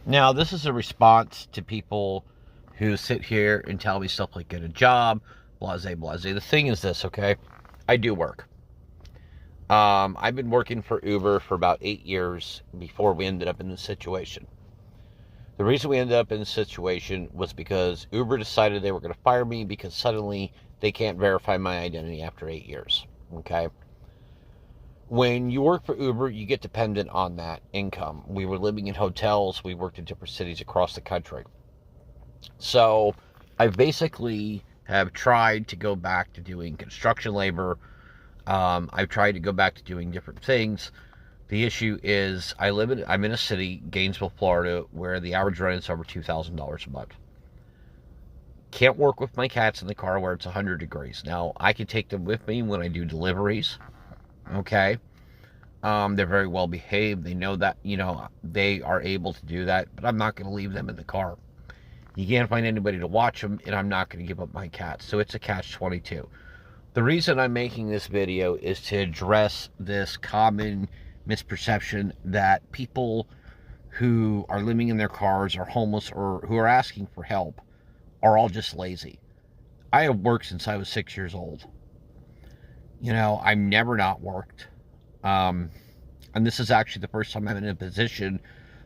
Now, this is a response to people who sit here and tell me stuff like get a job, blase, blase. The thing is this, okay? I do work. I've been working for Uber for about 8 years before we ended up in this situation. The reason we ended up in this situation was because Uber decided they were going to fire me because suddenly they can't verify my identity after 8 years. Okay? When you work for Uber, you get dependent on that income. We were living in hotels, we worked in different cities across the country. So I basically have tried to go back to doing construction labor. I've tried to go back to doing different things. The issue is I'm in a city, Gainesville, Florida, where the average rent is over $2,000 a month. Can't work with my cats in the car where it's 100 degrees. Now, I can take them with me when I do deliveries. Okay. They're very well behaved. They know that, they are able to do that, but I'm not going to leave them in the car. You can't find anybody to watch them, and I'm not going to give up my cats. So it's a catch-22. The reason I'm making this video is to address this common misperception that people who are living in their cars, are homeless, or who are asking for help are all just lazy. I have worked since I was 6 years old. I've never not worked. Um, and this is actually the first time I'm in a position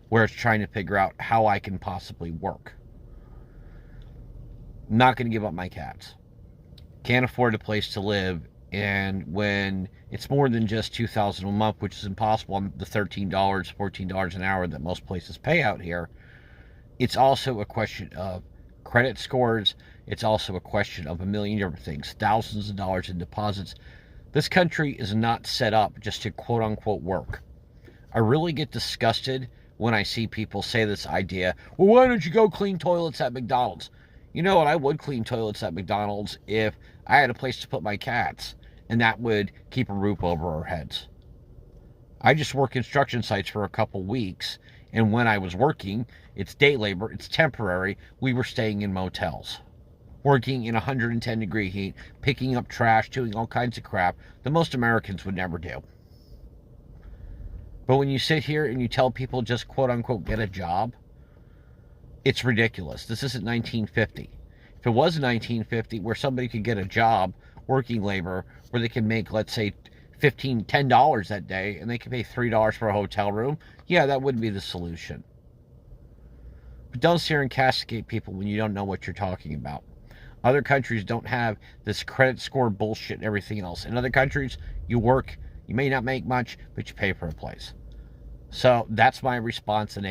where it's trying to figure out how I can possibly work. I'm not going to give up my cats. Can't afford a place to live, and when it's more than just $2,000 a month, which is impossible on the $13, $14 an hour that most places pay out here, it's also a question of credit scores. It's also a question of a million different things, thousands of dollars in deposits. This country is not set up just to quote unquote work. I really get disgusted when I see people say this idea, well, why don't you go clean toilets at McDonald's? You know what? I would clean toilets at McDonald's if I had a place to put my cats, and that would keep a roof over our heads. I just work construction sites for a couple weeks, and when I was working, it's day labor, it's temporary. We were staying in motels, working in 110-degree heat, picking up trash, doing all kinds of crap that most Americans would never do. But when you sit here and you tell people just quote unquote get a job, it's ridiculous. This isn't 1950. If it was 1950 where somebody could get a job working labor where they can make, let's say, $10 that day and they can pay $3 for a hotel room, yeah, that would be the solution. But don't sit here and castigate people when you don't know what you're talking about. Other countries don't have this credit score bullshit and everything else. In other countries, you work, you may not make much, but you pay for a place. So that's my response to